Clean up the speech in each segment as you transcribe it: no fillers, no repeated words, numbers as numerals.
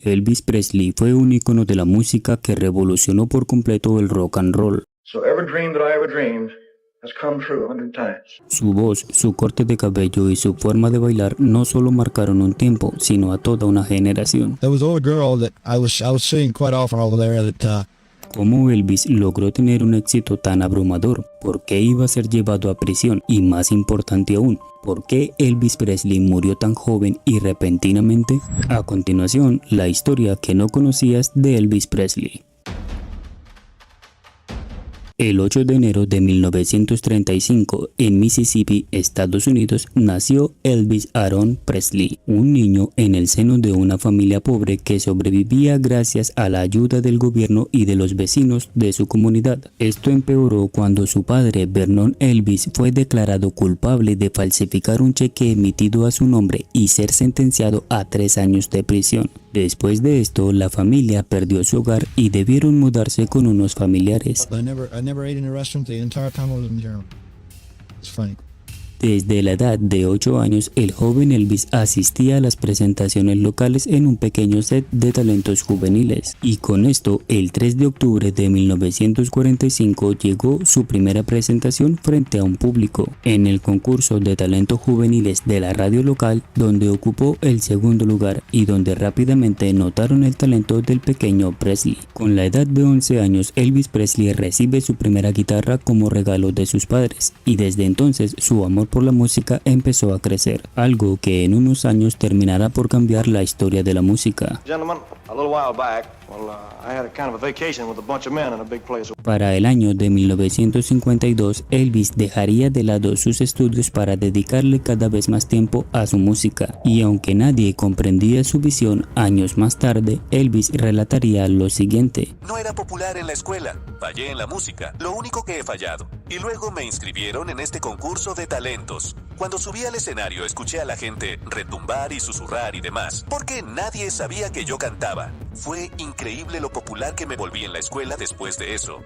Elvis Presley fue un ícono de la música que revolucionó por completo el rock and roll. So every dream that I ever dreamed has come true 100 times. Su voz, su corte de cabello y su forma de bailar no solo marcaron un tiempo, sino a toda una generación. There was an old girl that I was seeing quite often over there that ¿Cómo Elvis logró tener un éxito tan abrumador? ¿Por qué iba a ser llevado a prisión? Y más importante aún, ¿por qué Elvis Presley murió tan joven y repentinamente? A continuación, la historia que no conocías de Elvis Presley. El 8 de enero de 1935, en Mississippi, Estados Unidos, nació Elvis Aaron Presley, un niño en el seno de una familia pobre que sobrevivía gracias a la ayuda del gobierno y de los vecinos de su comunidad. Esto empeoró cuando su padre, Vernon Elvis, fue declarado culpable de falsificar un cheque emitido a su nombre y ser sentenciado a 3 años de prisión. Después de esto, la familia perdió su hogar y debieron mudarse con unos familiares. I never ate in a restaurant the entire time I was in jail. It's funny. Desde la edad de 8 años, el joven Elvis asistía a las presentaciones locales en un pequeño set de talentos juveniles. Y con esto, el 3 de octubre de 1945 llegó su primera presentación frente a un público, en el concurso de talentos juveniles de la radio local, donde ocupó el segundo lugar y donde rápidamente notaron el talento del pequeño Presley. Con la edad de 11 años, Elvis Presley recibe su primera guitarra como regalo de sus padres, y desde entonces su amor por la música empezó a crecer, algo que en unos años terminará por cambiar la historia de la música. Para el año de 1952, Elvis dejaría de lado sus estudios para dedicarle cada vez más tiempo a su música, y aunque nadie comprendía su visión, años más tarde, Elvis relataría lo siguiente. No era popular en la escuela, fallé en la música, lo único que he fallado. Y luego me inscribieron en este concurso de talentos. Cuando subí al escenario escuché a la gente retumbar y susurrar y demás, porque nadie sabía que yo cantaba. Fue increíble lo popular que me volví en la escuela después de eso.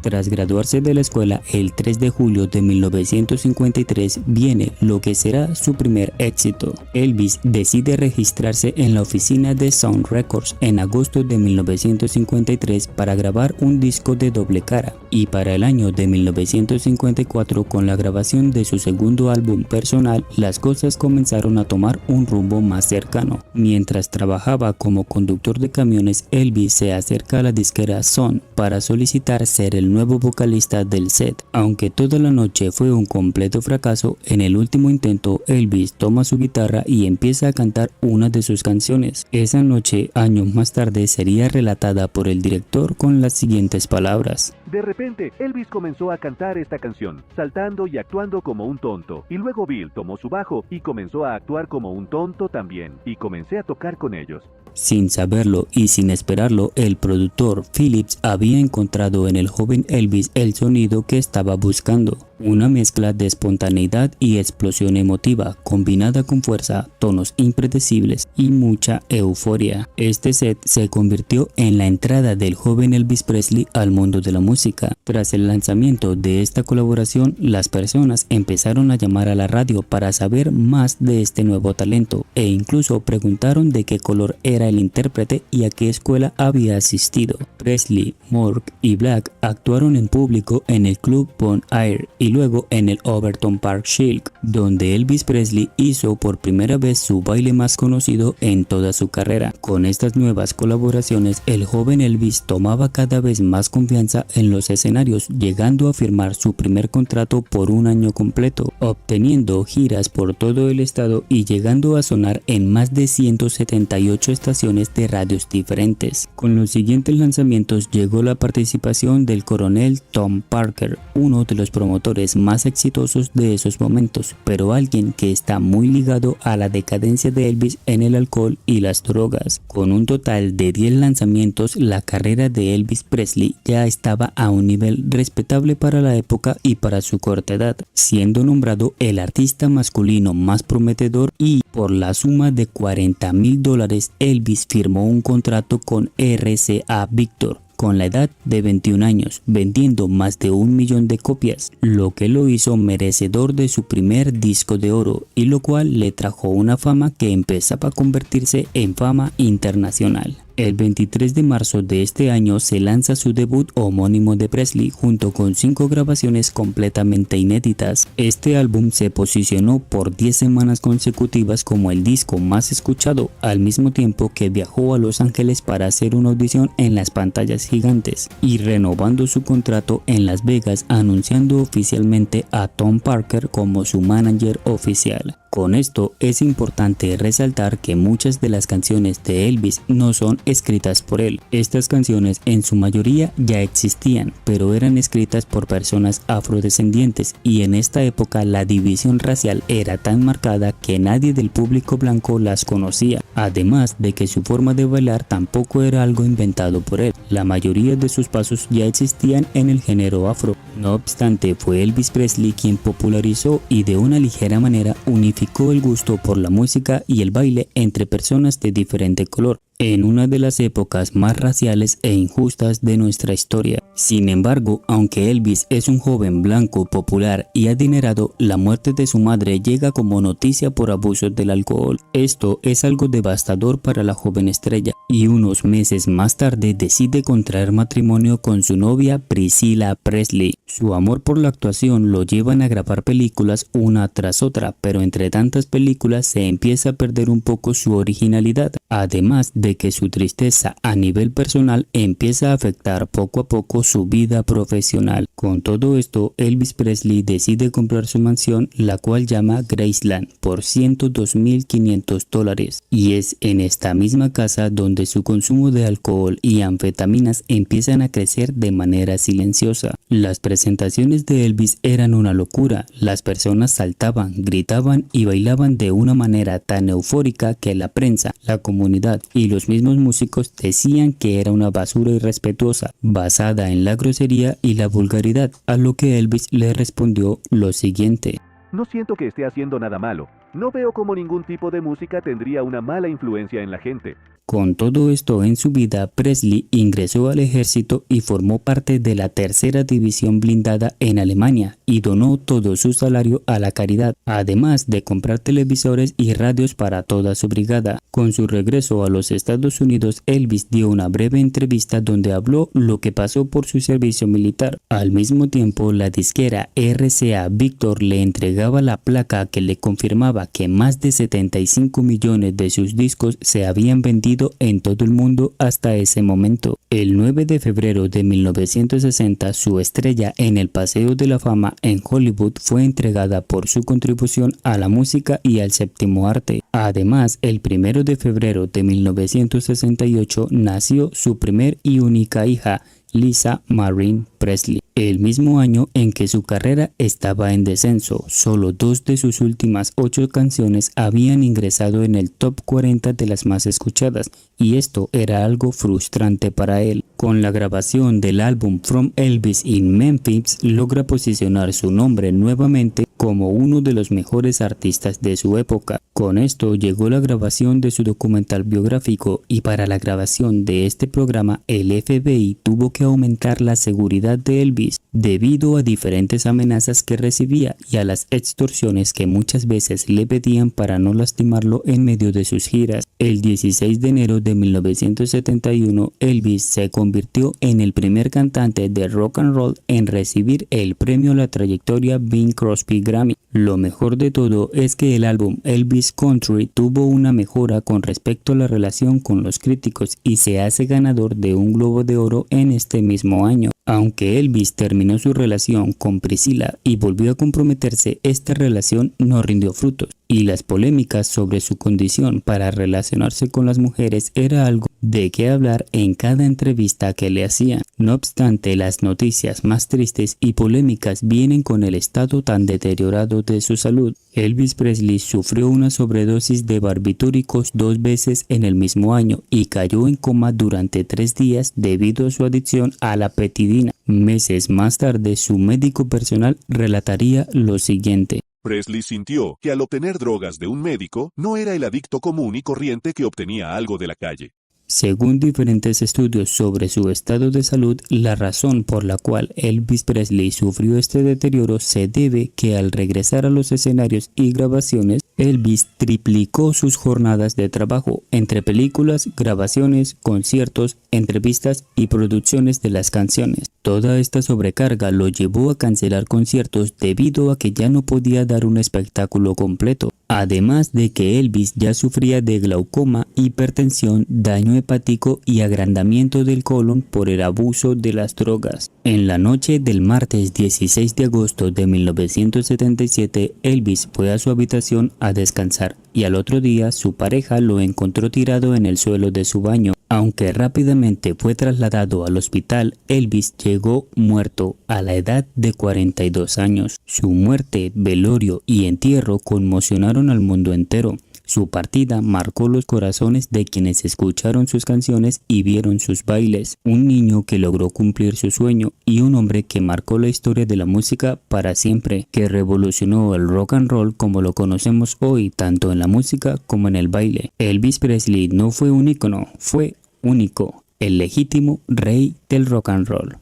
Tras graduarse de la escuela el 3 de julio de 1953 viene lo que será su primer éxito. Elvis decide registrarse en la oficina de Sound Records en agosto de 1953 para grabar un disco de doble cara, y para el año de 1954, con la grabación de su segundo álbum personal, las cosas comenzaron a tomar un rumbo más cercano. Mientras trabajaba como conductor de camiones, Elvis se acerca a la disquera Sun para solicitar ser el nuevo vocalista del set. Aunque toda la noche fue un completo fracaso, en el último intento Elvis toma su guitarra y empieza a cantar una de sus canciones. Esa noche, años más tarde, sería relatada por el director con las siguientes palabras. De repente, Elvis comenzó a cantar esta canción, saltando y actuando como un tonto. Y luego Bill tomó su bajo y comenzó a actuar como un tonto también. Y comencé a tocar con ellos. Sin saberlo y sin esperarlo, el productor Phillips había encontrado en el joven Elvis el sonido que estaba buscando. Una mezcla de espontaneidad y explosión emotiva, combinada con fuerza, tonos impredecibles y mucha euforia. Este set se convirtió en la entrada del joven Elvis Presley al mundo de la música. Tras el lanzamiento de esta colaboración, las personas empezaron a llamar a la radio para saber más de este nuevo talento, e incluso preguntaron de qué color era el intérprete y a qué escuela había asistido. Presley, Moore y Black actuaron en público en el Club Bon Air y luego en el Overton Park Shilk, donde Elvis Presley hizo por primera vez su baile más conocido en toda su carrera. Con estas nuevas colaboraciones, el joven Elvis tomaba cada vez más confianza en los escenarios, llegando a firmar su primer contrato por un año completo, obteniendo giras por todo el estado y llegando a sonar en más de 178 estaciones de radios diferentes. Con los siguientes lanzamientos llegó la participación del coronel Tom Parker, uno de los promotores más exitosos de esos momentos, pero alguien que está muy ligado a la decadencia de Elvis en el alcohol y las drogas. Con un total de 10 lanzamientos, la carrera de Elvis Presley ya estaba a un nivel respetable para la época y para su corta edad, siendo nombrado el artista masculino más prometedor, y por la suma de $40,000 Elvis firmó un contrato con RCA Victor, con la edad de 21 años, vendiendo más de 1 millón de copias, lo que lo hizo merecedor de su primer disco de oro y lo cual le trajo una fama que empezaba a convertirse en fama internacional. El 23 de marzo de este año se lanza su debut homónimo de Presley junto con 5 grabaciones completamente inéditas. Este álbum se posicionó por 10 semanas consecutivas como el disco más escuchado, al mismo tiempo que viajó a Los Ángeles para hacer una audición en las pantallas gigantes y renovando su contrato en Las Vegas, anunciando oficialmente a Tom Parker como su manager oficial. Con esto es importante resaltar que muchas de las canciones de Elvis no son escritas por él. Estas canciones en su mayoría ya existían, pero eran escritas por personas afrodescendientes y en esta época la división racial era tan marcada que nadie del público blanco las conocía, además de que su forma de bailar tampoco era algo inventado por él. La mayoría de sus pasos ya existían en el género afro. No obstante, fue Elvis Presley quien popularizó y de una ligera manera unificó el gusto por la música y el baile entre personas de diferente color, en una de las épocas más raciales e injustas de nuestra historia. Sin embargo, aunque Elvis es un joven blanco, popular y adinerado, la muerte de su madre llega como noticia por abusos del alcohol. Esto es algo devastador para la joven estrella, y unos meses más tarde decide contraer matrimonio con su novia Priscilla Presley. Su amor por la actuación lo llevan a grabar películas una tras otra, pero entre tantas películas se empieza a perder un poco su originalidad, además de que su tristeza a nivel personal empieza a afectar poco a poco su vida profesional. Con todo esto, Elvis Presley decide comprar su mansión, la cual llama Graceland, por $102.500, y es en esta misma casa donde su consumo de alcohol y anfetaminas empiezan a crecer de manera silenciosa. Las presentaciones de Elvis eran una locura, las personas saltaban, gritaban y bailaban de una manera tan eufórica que la prensa, la comunidad y los mismos músicos decían que era una basura irrespetuosa, basada en la grosería y la vulgaridad, a lo que Elvis le respondió lo siguiente: No siento que esté haciendo nada malo. No veo cómo ningún tipo de música tendría una mala influencia en la gente. Con todo esto en su vida, Presley ingresó al ejército y formó parte de la tercera división blindada en Alemania y donó todo su salario a la caridad, además de comprar televisores y radios para toda su brigada. Con su regreso a los Estados Unidos, Elvis dio una breve entrevista donde habló lo que pasó por su servicio militar. Al mismo tiempo, la disquera RCA Victor le entregaba la placa que le confirmaba que más de 75 millones de sus discos se habían vendido en todo el mundo hasta ese momento. El 9 de febrero de 1960, su estrella en el Paseo de la Fama en Hollywood fue entregada por su contribución a la música y al séptimo arte. Además, el 1 de febrero de 1968 nació su primer y única hija, Lisa Maureen Presley. El mismo año en que su carrera estaba en descenso, solo 2 de sus últimas 8 canciones habían ingresado en el top 40 de las más escuchadas, y esto era algo frustrante para él. Con la grabación del álbum From Elvis in Memphis, logra posicionar su nombre nuevamente como uno de los mejores artistas de su época. Con esto llegó la grabación de su documental biográfico, y para la grabación de este programa el FBI tuvo que aumentar la seguridad de Elvis debido a diferentes amenazas que recibía y a las extorsiones que muchas veces le pedían para no lastimarlo en medio de sus giras. El 16 de enero de 1971, Elvis se convirtió en el primer cantante de rock and roll en recibir el premio a la trayectoria Bing Crosby Grammy. Lo mejor de todo es que el álbum Elvis Country tuvo una mejora con respecto a la relación con los críticos y se hace ganador de un Globo de Oro en este mismo año. Aunque Elvis terminó su relación con Priscilla y volvió a comprometerse, esta relación no rindió frutos, y las polémicas sobre su condición para relacionarse con las mujeres era algo de qué hablar en cada entrevista que le hacían. No obstante, las noticias más tristes y polémicas vienen con el estado tan deteriorado de su salud. Elvis Presley sufrió una sobredosis de barbitúricos 2 veces en el mismo año y cayó en coma durante 3 días debido a su adicción a la petidina. Meses más tarde, su médico personal relataría lo siguiente: Presley sintió que al obtener drogas de un médico no era el adicto común y corriente que obtenía algo de la calle. Según diferentes estudios sobre su estado de salud, la razón por la cual Elvis Presley sufrió este deterioro se debe que al regresar a los escenarios y grabaciones, Elvis triplicó sus jornadas de trabajo entre películas, grabaciones, conciertos, entrevistas y producciones de las canciones. Toda esta sobrecarga lo llevó a cancelar conciertos debido a que ya no podía dar un espectáculo completo. Además de que Elvis ya sufría de glaucoma, hipertensión, daño hepático y agrandamiento del colon por el abuso de las drogas. En la noche del martes 16 de agosto de 1977, Elvis fue a su habitación a descansar y al otro día su pareja lo encontró tirado en el suelo de su baño. Aunque rápidamente fue trasladado al hospital, Elvis llegó muerto a la edad de 42 años. Su muerte, velorio y entierro conmocionaron al mundo entero. Su partida marcó los corazones de quienes escucharon sus canciones y vieron sus bailes. Un niño que logró cumplir su sueño y un hombre que marcó la historia de la música para siempre, que revolucionó el rock and roll como lo conocemos hoy, tanto en la música como en el baile. Elvis Presley no fue un ícono, fue único, el legítimo rey del rock and roll.